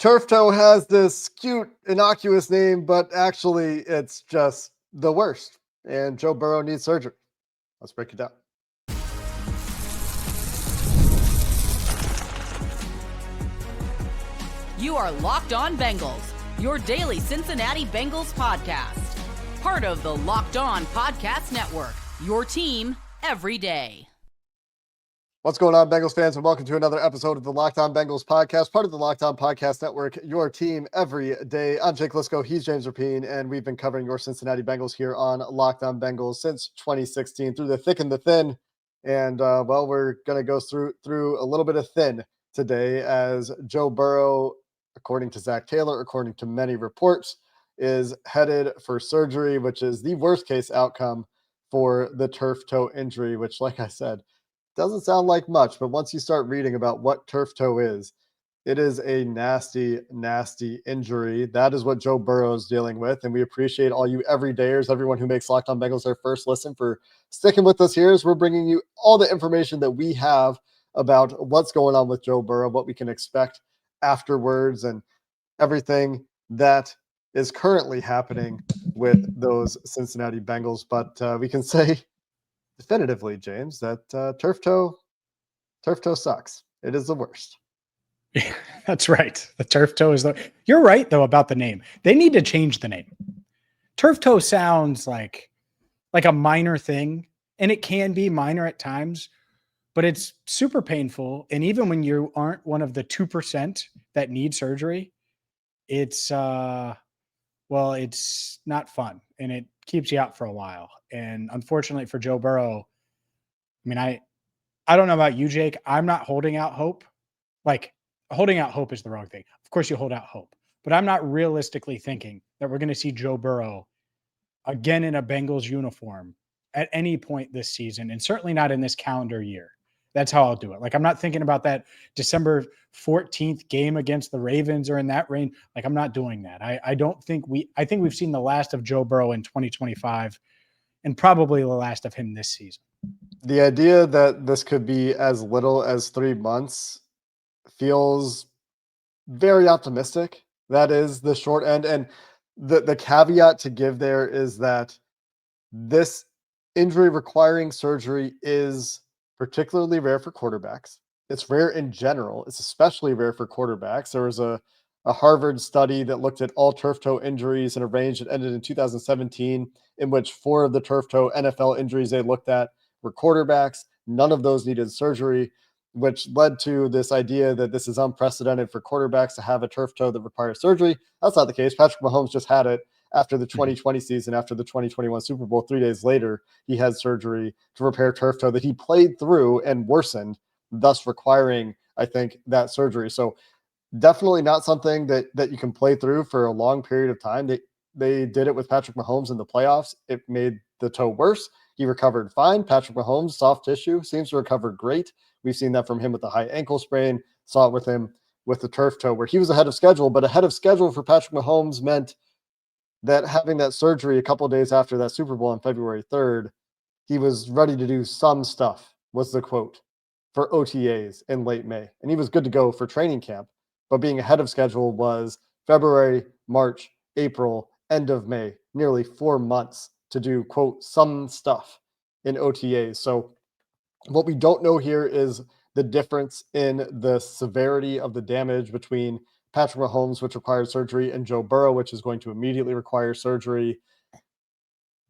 Turf toe has this cute, innocuous name, but actually it's just the worst. And Joe Burrow needs surgery. Let's break it down. You are Locked On Bengals, your daily Cincinnati Bengals podcast. Part of the Locked On Podcast Network, your team every day. What's going on, Bengals fans, and welcome to another episode of the Locked On Bengals podcast, part of the Locked On Podcast Network, your team every day. I'm Jake Liscow, he's James Rapien, and we've been covering your Cincinnati Bengals here on Locked On Bengals since 2016, through the thick and the thin. And, we're going to go through a little bit of thin today as Joe Burrow, according to Zach Taylor, according to many reports, is headed for surgery, which is the worst case outcome for the turf toe injury, which, like I said, doesn't sound like much, but once you start reading about what turf toe is, it is a nasty, nasty injury. That is what Joe Burrow is dealing with, and we appreciate all you everydayers, everyone who makes Locked On Bengals their first listen, for sticking with us here as we're bringing you all the information that we have about what's going on with Joe Burrow, what we can expect afterwards, and everything that is currently happening with those Cincinnati Bengals. But we can say definitively, James, that turf toe sucks. It is the worst. Yeah, that's right. The turf toe is you're right, though, about the name. They need to change the name. Turf toe sounds like a minor thing, and it can be minor at times, but it's super painful. And even when you aren't one of the 2% that need surgery, it's it's not fun, and it keeps you out for a while. And unfortunately for Joe Burrow, I mean, I don't know about you, Jake. I'm not holding out hope. Like, holding out hope is the wrong thing. Of course you hold out hope, but I'm not realistically thinking that we're going to see Joe Burrow again in a Bengals uniform at any point this season, and certainly not in this calendar year. That's how I'll do it. Like, I'm not thinking about that December 14th game against the Ravens or in that range. Like, I'm not doing that. I think we've seen the last of Joe Burrow in 2025 and probably the last of him this season. The idea that this could be as little as 3 months feels very optimistic. That is the short end. And the caveat to give there is that this injury requiring surgery is particularly rare for quarterbacks. It's rare in general. It's especially rare for quarterbacks. There was a Harvard study that looked at all turf toe injuries in a range that ended in 2017, in which 4 of the turf toe NFL injuries they looked at were quarterbacks. None of those needed surgery, which led to this idea that this is unprecedented for quarterbacks to have a turf toe that requires surgery. That's not the case. Patrick Mahomes just had it after the 2020 season, after the 2021 Super Bowl. 3 days later, he had surgery to repair turf toe that he played through and worsened, thus requiring, I think, that surgery. So definitely not something that you can play through for a long period of time. They did it with Patrick Mahomes in the playoffs. It made the toe worse. He recovered fine. Patrick Mahomes, soft tissue, seems to recover great. We've seen that from him with the high ankle sprain, saw it with him with the turf toe, where he was ahead of schedule. But ahead of schedule for Patrick Mahomes meant that having that surgery a couple of days after that Super Bowl on February 3rd, he was ready to do some stuff, was the quote, for OTAs in late May. And he was good to go for training camp. But being ahead of schedule was February, March, April, end of May, nearly 4 months to do, quote, some stuff in OTAs. So what we don't know here is the difference in the severity of the damage between Patrick Mahomes, which required surgery, and Joe Burrow, which is going to immediately require surgery.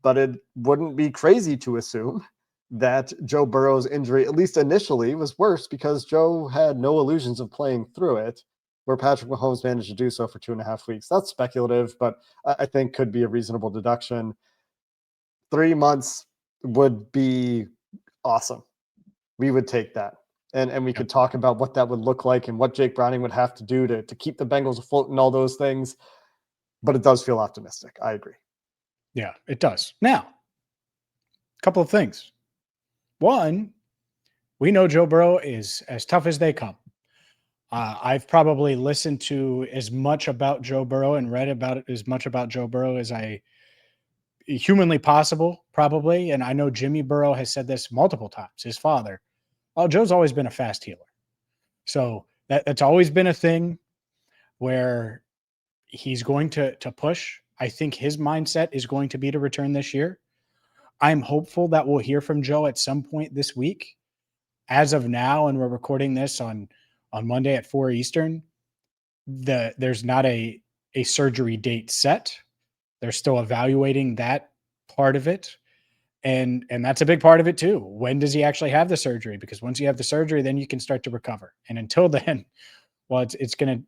But it wouldn't be crazy to assume that Joe Burrow's injury, at least initially, was worse because Joe had no illusions of playing through it, where Patrick Mahomes managed to do so for 2.5 weeks. That's speculative, but I think could be a reasonable deduction. 3 months would be awesome. We would take that. And we could talk about what that would look like and what Jake Browning would have to do to keep the Bengals afloat and all those things. But it does feel optimistic. I agree. Yeah, it does. Now, a couple of things. One, we know Joe Burrow is as tough as they come. I've probably listened to as much about Joe Burrow and read about it as much about Joe Burrow as I humanly possible, probably. And I know Jimmy Burrow has said this multiple times, his father. Oh, Joe's always been a fast healer. So that's always been a thing. where he's going to push. I think his mindset is going to be to return this year. I'm hopeful that we'll hear from Joe at some point this week. As of now, and we're recording this on Monday at 4 Eastern, there's not a surgery date set. They're still evaluating that part of it. And that's a big part of it too. When does he actually have the surgery? Because once you have the surgery, then you can start to recover. And until then, well, it's going to,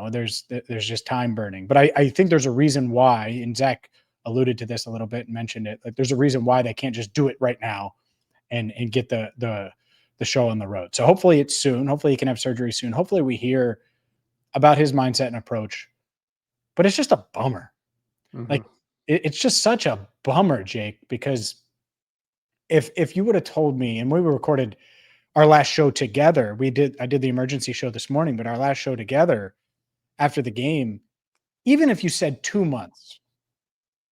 there's just time burning. But I think there's a reason why, and Zach alluded to this a little bit and mentioned it. Like, there's a reason why they can't just do it right now and get the show on the road. So hopefully it's soon. Hopefully he can have surgery soon. Hopefully we hear about his mindset and approach. But it's just a bummer. Mhm. Like, it's just such a bummer, Jake, because if you would have told me, and we recorded our last show together, I did the emergency show this morning, but our last show together after the game, even if you said 2 months,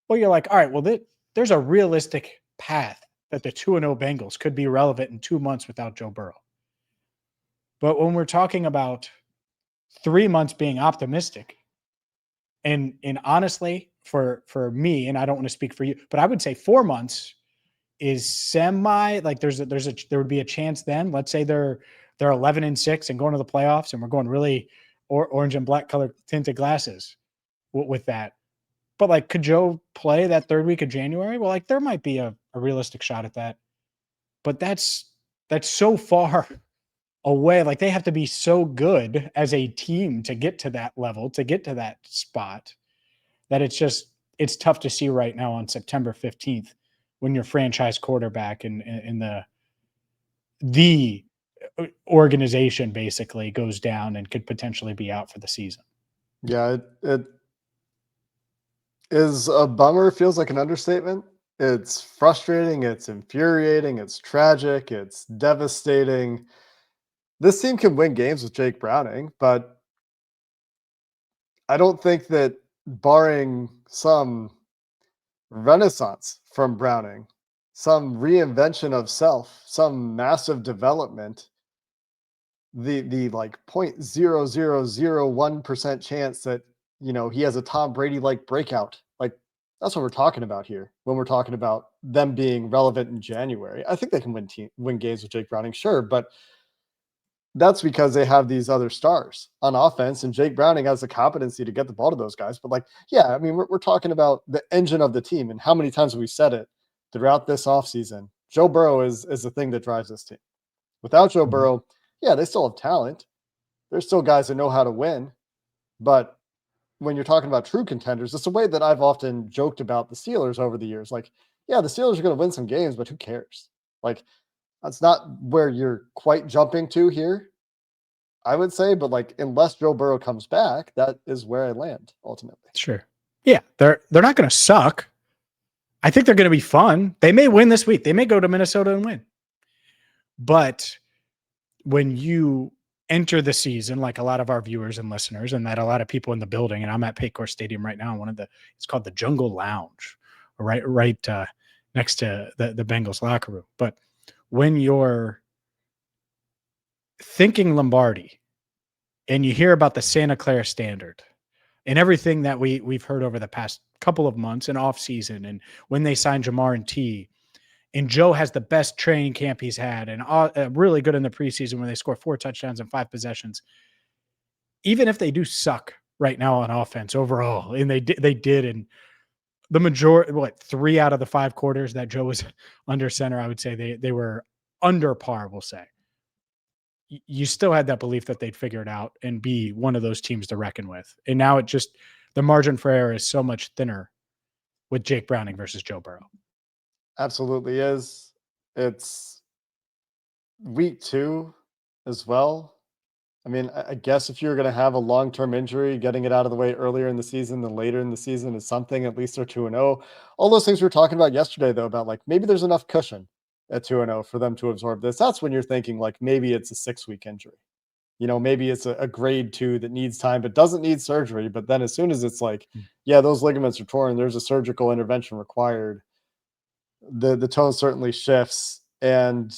well, you're like, all right, well, there's a realistic path that the 2-0 Bengals could be relevant in 2 months without Joe Burrow. But when we're talking about 3 months being optimistic, and honestly, for me, and I don't want to speak for you, but I would say 4 months is semi, like there would be a chance then. Let's say they're 11-6 and going to the playoffs, and we're going really orange and black colored tinted glasses with that. But like, could Joe play that third week of January? Well, like, there might be a realistic shot at that, but that's so far away. Like, they have to be so good as a team to get to that level, to get to that spot, that it's tough to see right now on September 15th when your franchise quarterback and the organization basically goes down and could potentially be out for the season. Yeah, it is a bummer. Feels like an understatement. It's frustrating. It's infuriating. It's tragic. It's devastating. This team can win games with Jake Browning, but I don't think that, barring some renaissance from Browning, some reinvention of self, some massive development, the like 0.0001% chance that he has a Tom Brady like breakout, like, that's what we're talking about here when we're talking about them being relevant in January. I think they can win games with Jake Browning, sure, but that's because they have these other stars on offense, and Jake Browning has the competency to get the ball to those guys. But like, yeah, I mean, we're talking about the engine of the team, and how many times have we said it throughout this offseason? Joe Burrow is the thing that drives this team. Without Joe Burrow, yeah, they still have talent. There's still guys that know how to win. But when you're talking about true contenders, it's a way that I've often joked about the Steelers over the years. Like, yeah, the Steelers are going to win some games, but who cares? Like, that's not where you're quite jumping to here, I would say. But like, unless Joe Burrow comes back, that is where I land ultimately. Sure. Yeah, they're not going to suck. I think they're going to be fun. They may win this week. They may go to Minnesota and win. But when you enter the season, like a lot of our viewers and listeners, and that a lot of people in the building, and I'm at Paycor Stadium right now, it's called the Jungle Lounge, right next to the Bengals locker room. But when you're thinking Lombardi and you hear about the Santa Clara Standard and everything that we've heard over the past couple of months and off season, and when they signed Jamar and T, and Joe has the best training camp he's had, and really good in the preseason when they score 4 touchdowns in 5 possessions. Even if they do suck right now on offense overall, and they did in the majority, 3 out of the 5 quarters that Joe was under center, I would say they were under par, we'll say. You still had that belief that they'd figure it out and be one of those teams to reckon with. And now the margin for error is so much thinner with Jake Browning versus Joe Burrow. Absolutely is. It's week 2 as well. I mean, I guess if you're going to have a long-term injury, getting it out of the way earlier in the season than later in the season is something. At least they're 2-0. All those things we were talking about yesterday, though, about like maybe there's enough cushion at 2-0 for them to absorb this. That's when you're thinking like maybe it's a 6-week injury. Maybe it's a grade 2 that needs time but doesn't need surgery. But then as soon as it's like, yeah, those ligaments are torn, there's a surgical intervention required, the tone certainly shifts. And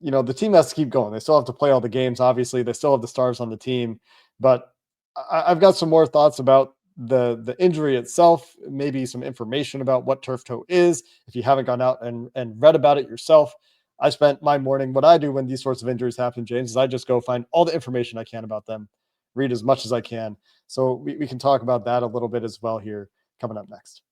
the team has to keep going. They still have to play all the games. Obviously, they still have the stars on the team, but I've got some more thoughts about the injury itself, maybe some information about what turf toe is. If you haven't gone out and read about it yourself, I spent my morning. What I do when these sorts of injuries happen, James, is I just go find all the information I can about them, read as much as I can. So we can talk about that a little bit as well here coming up next.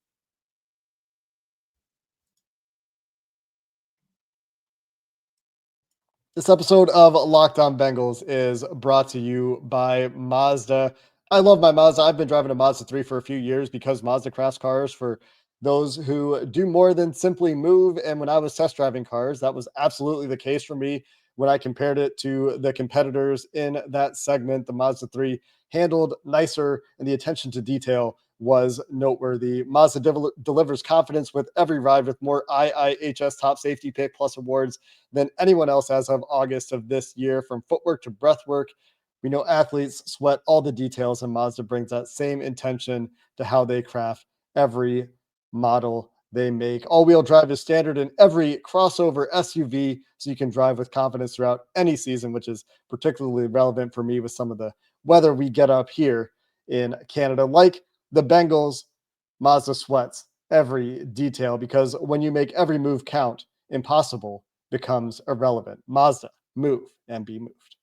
This episode of Locked On Bengals is brought to you by Mazda. I love my Mazda. I've been driving a Mazda 3 for a few years because Mazda crafts cars for those who do more than simply move. And when I was test driving cars, that was absolutely the case for me. When I compared it to the competitors in that segment, the Mazda 3 handled nicer, and the attention to detail was noteworthy. Mazda delivers confidence with every ride, with more IIHS Top Safety Pick Plus awards than anyone else as of August of this year. From footwork to breathwork, we know athletes sweat all the details, and Mazda brings that same intention to how they craft every model they make. All-wheel drive is standard in every crossover SUV, so you can drive with confidence throughout any season, which is particularly relevant for me with some of the weather we get up here in Canada. Like the Bengals, Mazda sweats every detail, because when you make every move count, impossible becomes irrelevant. Mazda, move and be moved.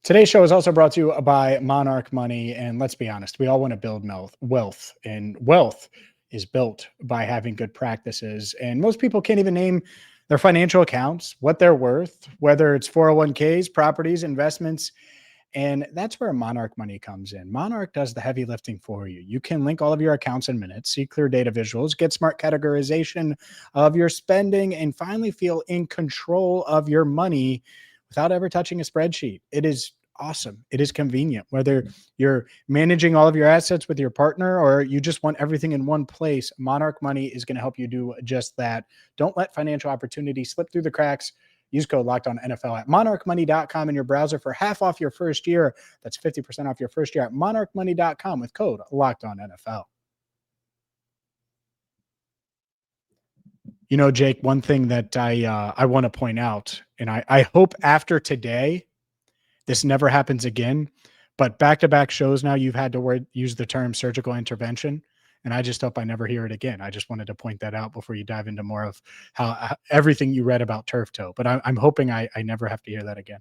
Today's show is also brought to you by Monarch Money. And let's be honest, we all want to build wealth, and wealth is built by having good practices. And most people can't even name their financial accounts, what they're worth, whether it's 401ks, properties, investments. And that's where Monarch Money comes in. Monarch does the heavy lifting for you. You can link all of your accounts in minutes, see clear data visuals, get smart categorization of your spending, and finally feel in control of your money without ever touching a spreadsheet. It is awesome. It is convenient. Whether you're managing all of your assets with your partner or you just want everything in one place, Monarch Money is going to help you do just that. Don't let financial opportunity slip through the cracks. Use code LOCKEDONNFL at monarchmoney.com in your browser for half off your first year. That's 50% off your first year at monarchmoney.com with code LOCKEDONNFL. You know, Jake, one thing that I want to point out, and I hope after today, this never happens again, but back-to-back shows now you've had to use the term surgical intervention, and I just hope I never hear it again. I just wanted to point that out before you dive into more of how everything you read about turf toe, but I'm hoping I never have to hear that again.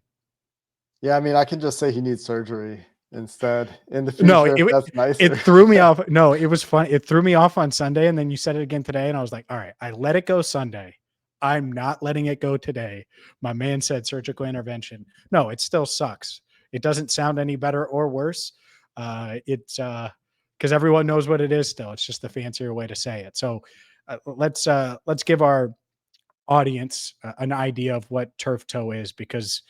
Yeah, I mean, I can just say he needs surgery instead in the No, future, if that's it nicer. threw me off. No, it was fun. It threw me off on Sunday, and then you said it again today, and I was like, all right, I let it go Sunday. I'm not letting it go today. My man said surgical intervention. No, it still sucks. It doesn't sound any better or worse. It's because everyone knows what it is still. It's just the fancier way to say it. So let's give our audience an idea of what turf toe is, because,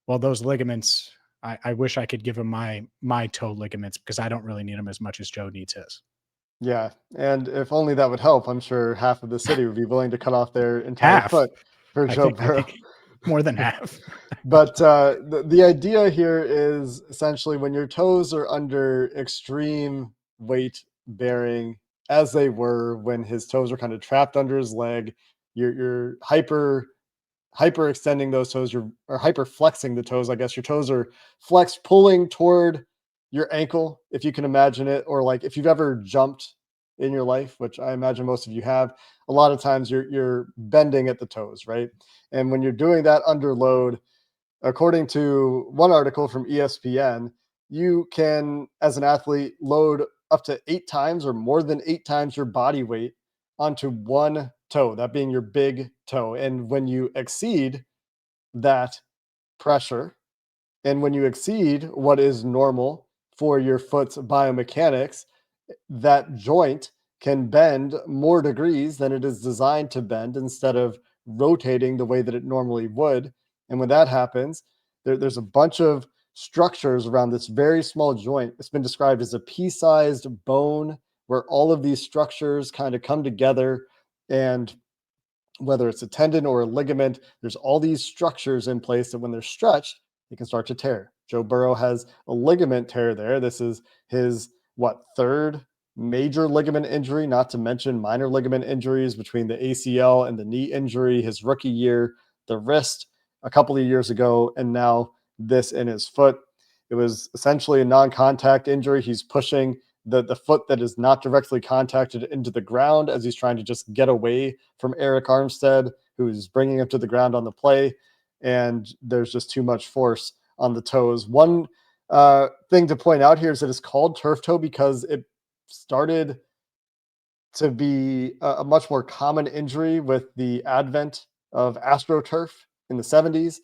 well, those ligaments, I wish I could give him my toe ligaments, because I don't really need them as much as Joe needs his. Yeah, and if only that would help, I'm sure half of the city would be willing to cut off their entire Half. foot for Joe I Burrow. think more than half. But the idea here is essentially when your toes are under extreme weight bearing, as they were when his toes were kind of trapped under his leg, you're hyper extending those toes, or hyper flexing the toes. I guess your toes are flexed, pulling toward your ankle, if you can imagine it, or like if you've ever jumped in your life, which I imagine most of you have. A lot of times you're bending at the toes, right? And when you're doing that under load, according to one article from ESPN, you can, as an athlete, load up to 8 times or more than 8 times your body weight onto one toe, that being your big toe. And when you exceed that pressure, and when you exceed what is normal for your foot's biomechanics, that joint can bend more degrees than it is designed to bend, instead of rotating the way that it normally would. And when that happens, there's a bunch of structures around this very small joint. It's been described as a pea-sized bone, where all of these structures kind of come together. And whether it's a tendon or a ligament, there's all these structures in place that when they're stretched, they can start to tear. Joe Burrow has a ligament tear there. This is his, third major ligament injury, not to mention minor ligament injuries between the ACL and the knee injury his rookie year, the wrist a couple of years ago, and now this in his foot. It was essentially a non-contact injury. He's pushing the foot that is not directly contacted into the ground as he's trying to just get away from Eric Armstead, who's bringing him to the ground on the play. And there's just too much force on the toes. One thing to point out here is that it's called turf toe because it started to be a much more common injury with the advent of AstroTurf in the 70s.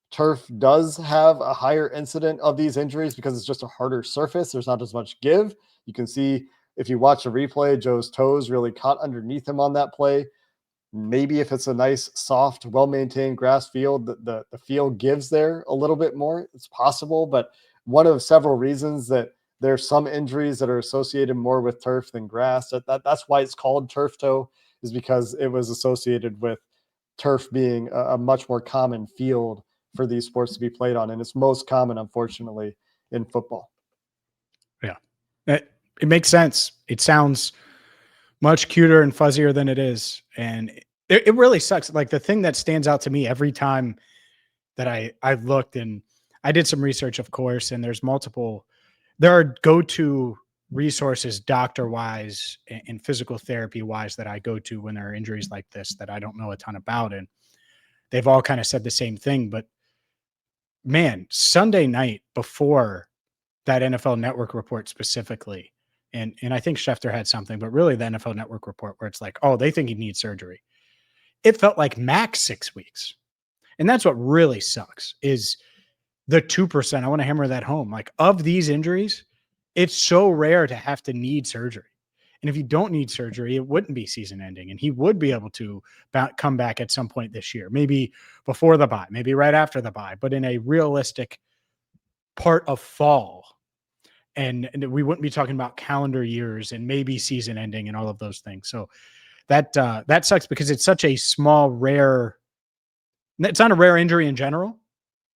Turf does have a higher incident of these injuries because it's just a harder surface. There's not as much give. You can see if you watch a replay, Joe's toes really caught underneath him on that play. Maybe if it's a nice, soft, well-maintained grass field, the field gives there a little bit more. It's possible, but one of several reasons that there's some injuries that are associated more with turf than grass. That's why it's called turf toe, is because it was associated with turf being a much more common field for these sports to be played on. And it's most common, unfortunately, in football. Yeah, it makes sense. It sounds much cuter and fuzzier than it is. And it really sucks. Like, the thing that stands out to me every time that I've looked, and I did some research, of course, and there are go-to resources doctor wise and physical therapy wise that I go to when there are injuries like this that I don't know a ton about. And they've all kind of said the same thing, but man, Sunday night before that NFL Network report specifically, and I think Schefter had something, but really the NFL Network report where it's like, oh, they think he needs surgery. It felt like max 6 weeks. And that's what really sucks is the 2%. I want to hammer that home. Like, of these injuries, it's so rare to have to need surgery. And if you don't need surgery, it wouldn't be season ending. And he would be able to come back at some point this year, maybe before the bye, maybe right after the bye, but in a realistic part of fall. And we wouldn't be talking about calendar years and maybe season ending and all of those things. So that sucks because it's such a small, rare, it's not a rare injury in general,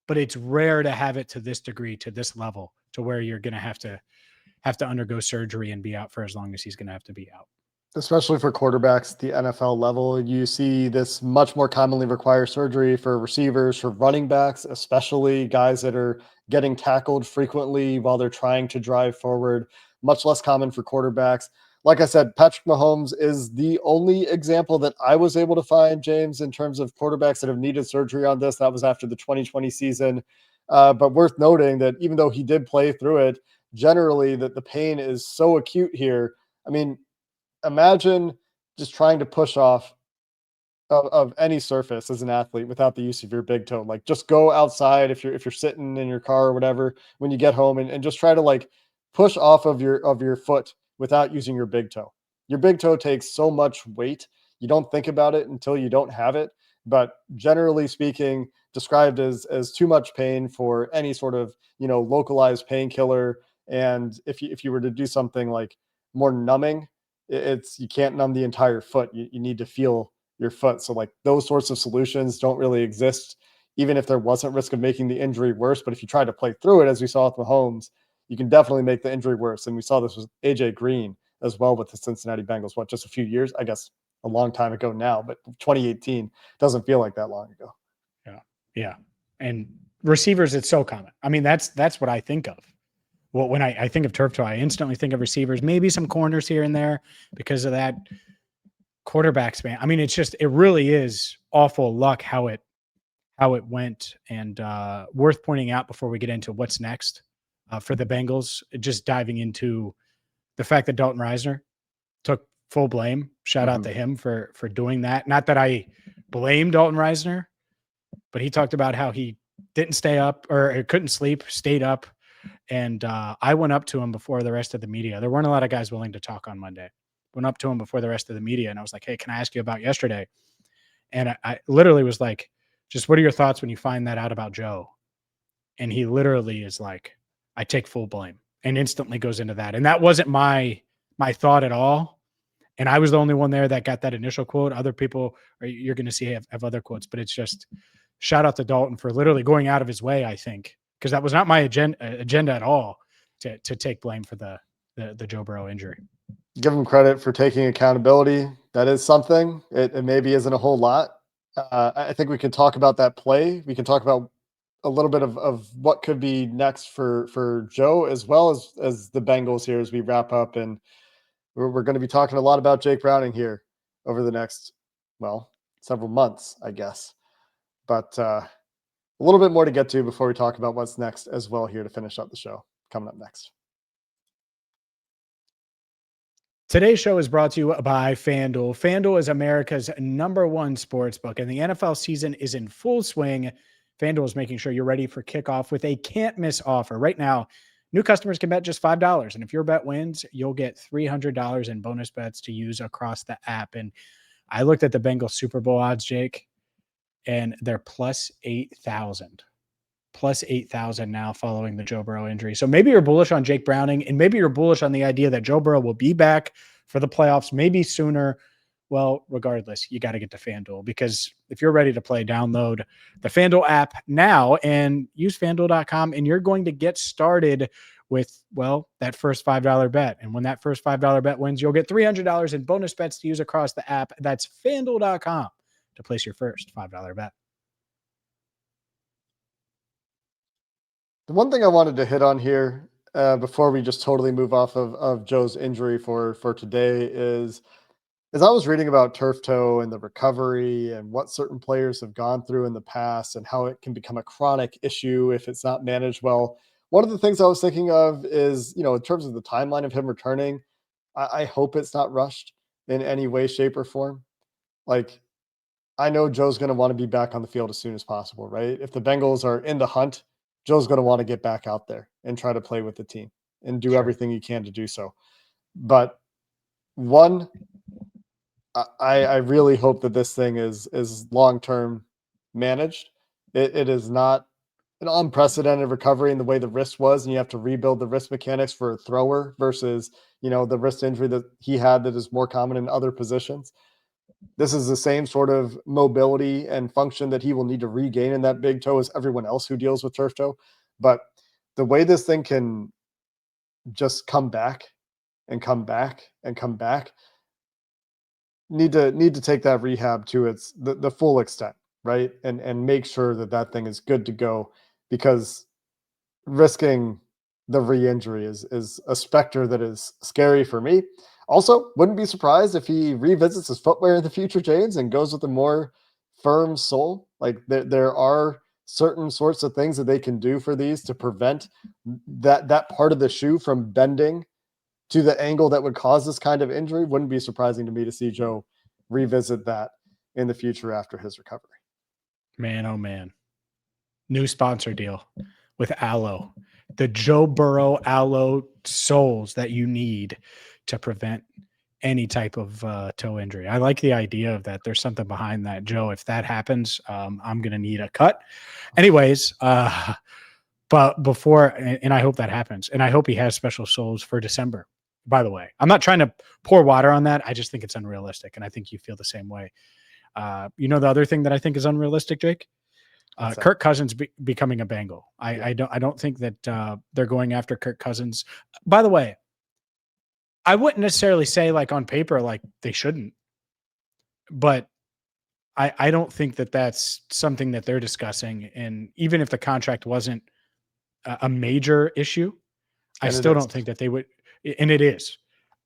but it's rare to have it to this degree, to this level, to where you're going to have to undergo surgery and be out for as long as he's going to have to be out. Especially for quarterbacks at the NFL level, you see this much more commonly require surgery for receivers, for running backs, especially guys that are getting tackled frequently while they're trying to drive forward. Much less common for quarterbacks. Like I said, Patrick Mahomes is the only example that I was able to find, James, in terms of quarterbacks that have needed surgery on this. That was after the 2020 season. But worth noting that even though he did play through it, generally that the pain is so acute here. I mean, imagine just trying to push off of any surface as an athlete without the use of your big toe. Like, just go outside if you're sitting in your car or whatever when you get home and just try to like push off of your foot without using your big toe. Your big toe takes so much weight. You don't think about it until you don't have it. But generally speaking, described as too much pain for any sort of, localized painkiller. And if you were to do something like more numbing, you can't numb the entire foot. You need to feel your foot. So like those sorts of solutions don't really exist, even if there wasn't risk of making the injury worse. But if you try to play through it, as we saw with Mahomes, you can definitely make the injury worse. And we saw this with AJ Green as well with the Cincinnati Bengals. Just a few years, I guess a long time ago now, but 2018 doesn't feel like that long ago. Yeah. And receivers, it's so common. I mean, that's what I think of. Well, when I think of turf toe, I instantly think of receivers, maybe some corners here and there because of that. Quarterbacks, man. I mean, it really is awful luck how it went. And worth pointing out before we get into what's next for the Bengals, just diving into the fact that Dalton Risner took full blame. Shout out to him for doing that. Not that I blame Dalton Risner, but he talked about how he didn't stay up or couldn't sleep, stayed up. And I went up to him before the rest of the media. There weren't a lot of guys willing to talk on Monday. Went up to him before the rest of the media, and I was like, hey, can I ask you about yesterday? And I literally was like, just what are your thoughts when you find that out about Joe? And he literally is like, I take full blame, and instantly goes into that. And that wasn't my thought at all. And I was the only one there that got that initial quote. Other people, you're going to see have other quotes, but it's just shout out to Dalton for literally going out of his way, I think, because that was not my agenda at all to take blame for the Joe Burrow injury. Give him credit for taking accountability. That is something. It maybe isn't a whole lot. I think we can talk about that play. We can talk about a little bit of what could be next for Joe as well as the Bengals here as we wrap up. And we're going to be talking a lot about Jake Browning here over the next, well, several months, I guess. But a little bit more to get to before we talk about what's next as well here to finish up the show. Coming up next. Today's show is brought to you by FanDuel. FanDuel is America's #1 sports book, and the NFL season is in full swing. FanDuel is making sure you're ready for kickoff with a can't-miss offer. Right now, new customers can bet just $5, and if your bet wins, you'll get $300 in bonus bets to use across the app. And I looked at the Bengals Super Bowl odds, Jake, and they're plus 8,000. Plus 8,000 now following the Joe Burrow injury. So maybe you're bullish on Jake Browning, and maybe you're bullish on the idea that Joe Burrow will be back for the playoffs, maybe sooner. Well, regardless, you got to get to FanDuel, because if you're ready to play, download the FanDuel app now and use FanDuel.com, and you're going to get started with, well, that first $5 bet. And when that first $5 bet wins, you'll get $300 in bonus bets to use across the app. That's FanDuel.com to place your first $5 bet. The one thing I wanted to hit on here before we just totally move off of Joe's injury for today is, as I was reading about turf toe and the recovery and what certain players have gone through in the past and how it can become a chronic issue if it's not managed well, one of the things I was thinking of is, in terms of the timeline of him returning, I hope it's not rushed in any way, shape, or form. Like, I know Joe's going to want to be back on the field as soon as possible, right? If the Bengals are in the hunt, Joe's going to want to get back out there and try to play with the team and do everything he can to do so. But one, I really hope that this thing is long-term managed. It is not an unprecedented recovery in the way the wrist was, and you have to rebuild the wrist mechanics for a thrower versus, the wrist injury that he had that is more common in other positions. This is the same sort of mobility and function that he will need to regain in that big toe as everyone else who deals with turf toe. But the way this thing can just come back and come back and come back, need to take that rehab to the full extent, right? And make sure that thing is good to go, because risking the re-injury is a specter that is scary for me. Also, wouldn't be surprised if he revisits his footwear in the future, James, and goes with a more firm sole. Like, there are certain sorts of things that they can do for these to prevent that part of the shoe from bending to the angle that would cause this kind of injury. Wouldn't be surprising to me to see Joe revisit that in the future after his recovery. Man, oh man. New sponsor deal with Aloe. The Joe Burrow Aloe soles that you need to prevent any type of toe injury. I like the idea of that. There's something behind that, Joe. If that happens, I'm going to need a cut. Anyways, but before, and I hope that happens, and I hope he has special soles for December. By the way, I'm not trying to pour water on that. I just think it's unrealistic, and I think you feel the same way. The other thing that I think is unrealistic, Jake? Kirk Cousins becoming a Bengal. I don't think that they're going after Kirk Cousins. By the way, I wouldn't necessarily say, like, on paper, like, they shouldn't, but I don't think that that's something that they're discussing. And even if the contract wasn't a major issue, I still don't think that they would. And it is.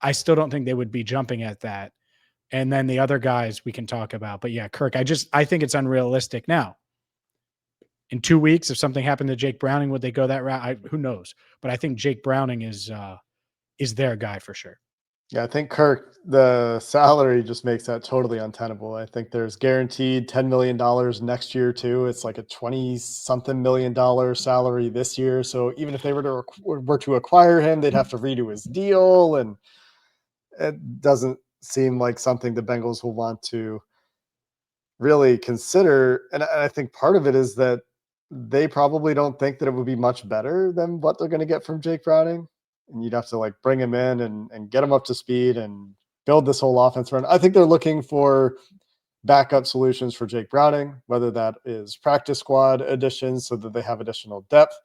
I still don't think they would be jumping at that. And then the other guys we can talk about. But yeah, Kirk, I think it's unrealistic. Now, in 2 weeks, if something happened to Jake Browning, would they go that route? Who knows? But I think Jake Browning is their guy for sure. Yeah, I think Kirk, the salary just makes that totally untenable. I think there's guaranteed $10 million next year too. It's like a 20-something million dollar salary this year. So even if they were to acquire him, they'd have to redo his deal, and it doesn't seem like something the Bengals will want to really consider. And I think part of it is that they probably don't think that it would be much better than what they're going to get from Jake Browning. And you'd have to, like, bring him in and get him up to speed and build this whole offense around. I think they're looking for backup solutions for Jake Browning, whether that is practice squad additions so that they have additional depth,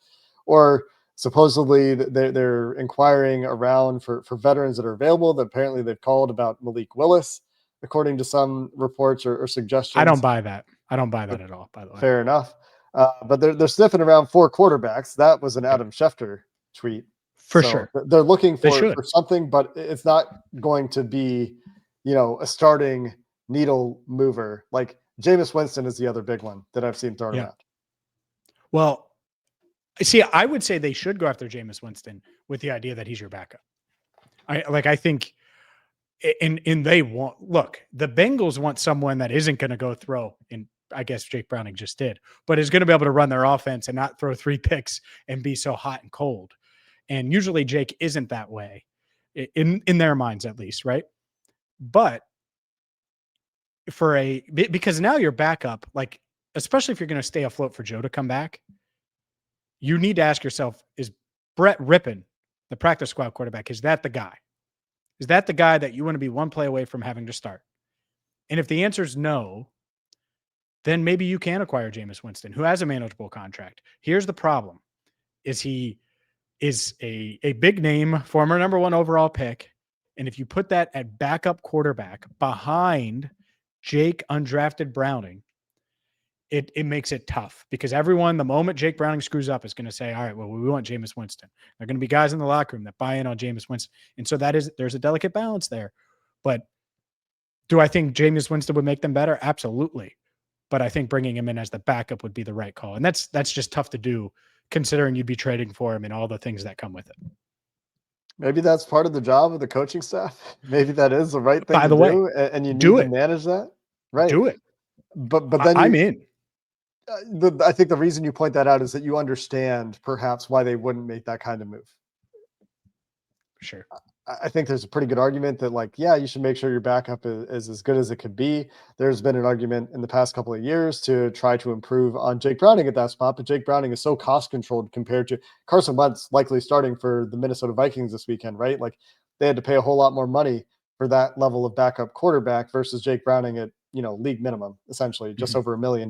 or supposedly they're inquiring around for veterans that are available. That apparently they've called about Malik Willis, according to some reports or suggestions. I don't buy that. I don't buy that at all, by the way. Fair enough. But they're sniffing around 4 quarterbacks. That was an Adam Schefter tweet. For So sure. they're looking They for should. something, but it's not going to be, a starting needle mover. Like Jameis Winston is the other big one that I've seen thrown around. Well, see, I would say they should go after Jameis Winston with the idea that he's your backup. I think they want, look, the Bengals want someone that isn't going to go throw, and I guess Jake Browning just did, but is going to be able to run their offense and not throw 3 picks and be so hot and cold. And usually Jake isn't that way in their minds, at least. Right. But because now your backup, like, especially if you're going to stay afloat for Joe to come back, you need to ask yourself, is Brett Rippon, the practice squad quarterback, is that the guy? Is that the guy that you want to be one play away from having to start? And if the answer is no, then maybe you can acquire Jameis Winston, who has a manageable contract. Here's the problem: is he is a big name, former number 1 overall pick, and if you put that at backup quarterback behind Jake undrafted Browning, it makes it tough, because everyone, the moment Jake Browning screws up, is going to say, all right, well, we want Jameis Winston. There are going to be guys in the locker room that buy in on Jameis Winston. And so there's a delicate balance there. But do I think Jameis Winston would make them better? Absolutely. But I think bringing him in as the backup would be the right call. And that's just tough to do, considering you'd be trading for him and all the things that come with it. Maybe that's part of the job of the coaching staff. Maybe that is the right thing By to the way, do, and you need do to it. manage that. Right. Do it. But then I'm in. I think the reason you point that out is that you understand perhaps why they wouldn't make that kind of move. Sure. I think there's a pretty good argument that, like, yeah, you should make sure your backup is as good as it could be. There's been an argument in the past couple of years to try to improve on Jake Browning at that spot, but Jake Browning is so cost controlled compared to Carson Wentz likely starting for the Minnesota Vikings this weekend, right? Like, they had to pay a whole lot more money for that level of backup quarterback versus Jake Browning at, league minimum, essentially just over $1 million,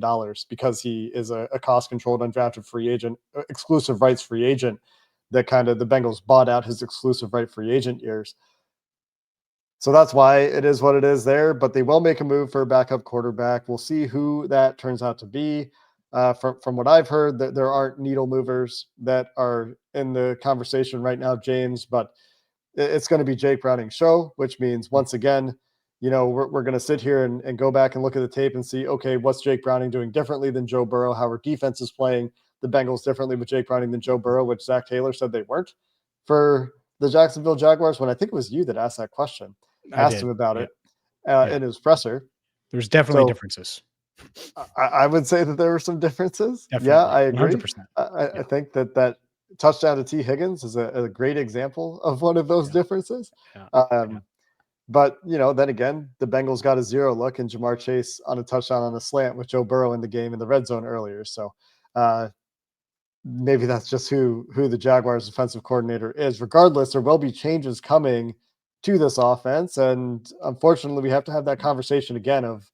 because he is a cost controlled undrafted free agent, exclusive rights free agent, that kind of the Bengals bought out his exclusive right free agent years. So that's why it is what it is there, but they will make a move for a backup quarterback. We'll see who that turns out to be. From what I've heard, that there aren't needle movers that are in the conversation right now, James, but it's going to be Jake Browning's show, which means once again, we're going to sit here and go back and look at the tape and see, okay, what's Jake Browning doing differently than Joe Burrow? How our defense is playing the Bengals differently with Jake Browning than Joe Burrow, which Zach Taylor said they weren't for the Jacksonville Jaguars, when I think it was you that asked that question, asked him about it in his presser. There's definitely differences. I would say that there were some differences. Definitely. Yeah, I agree. 100%. I think that touchdown to T. Higgins is a great example of one of those differences. But, then again, the Bengals got a 0 look, and Jamar Chase on a touchdown on a slant with Joe Burrow in the game in the red zone earlier. So maybe that's just who the Jaguars defensive coordinator is. Regardless, there will be changes coming to this offense. And unfortunately, we have to have that conversation again of,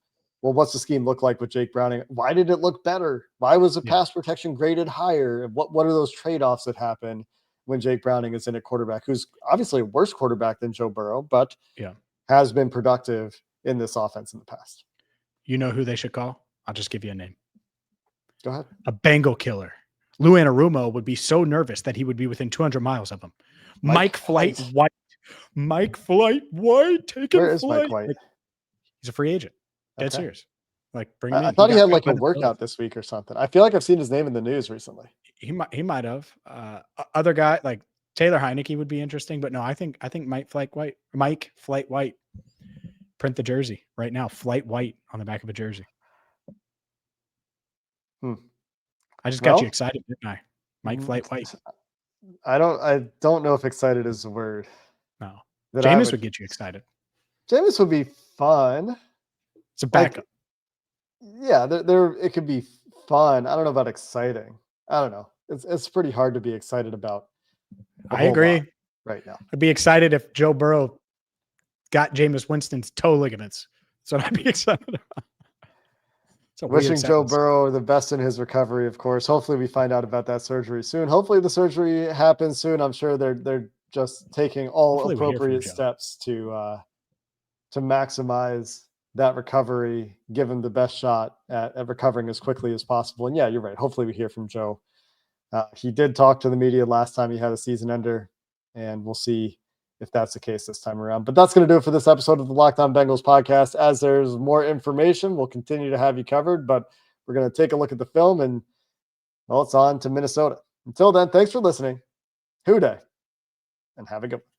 well, what's the scheme look like with Jake Browning? Why did it look better? Why was the pass protection graded higher? What are those trade-offs that happen when Jake Browning is in at quarterback, who's obviously a worse quarterback than Joe Burrow, but has been productive in this offense in the past? You know who they should call? I'll just give you a name. Go ahead. A Bengal killer. Lou Anarumo would be so nervous that he would be within 200 miles of him. Mike Flight White. Mike Flight White. Where is Mike White? He's a free agent. Dead serious. Like, bring him in. I thought he had like a workout this week or something. I feel like I've seen his name in the news recently. He might have. Other guy like Taylor Heineke would be interesting, but no, I think Mike Flight White. Print the jersey right now. Flight White on the back of a jersey. I just got you excited, didn't I? Mike Flight White. I don't know if excited is the word. No. Jameis would get you excited. Jameis would be fun. It's a backup. Yeah, there it could be fun. I don't know about exciting. I don't know. It's pretty hard to be excited about. I agree. Right now, I'd be excited if Joe Burrow got Jameis Winston's toe ligaments. So I'd be excited about. Wishing Joe Burrow the best in his recovery, of course. Hopefully we find out about that surgery soon. Hopefully the surgery happens soon. I'm sure they're just taking all appropriate steps to maximize that recovery, give him the best shot at recovering as quickly as possible. And yeah, you're right. Hopefully we hear from Joe. He did talk to the media last time he had a season ender, and we'll see if that's the case this time around. But that's going to do it for this episode of the Locked On Bengals podcast. As there's more information, we'll continue to have you covered, but we're going to take a look at the film, and well, it's on to Minnesota. Until then, thanks for listening. Hoo day, and have a good one.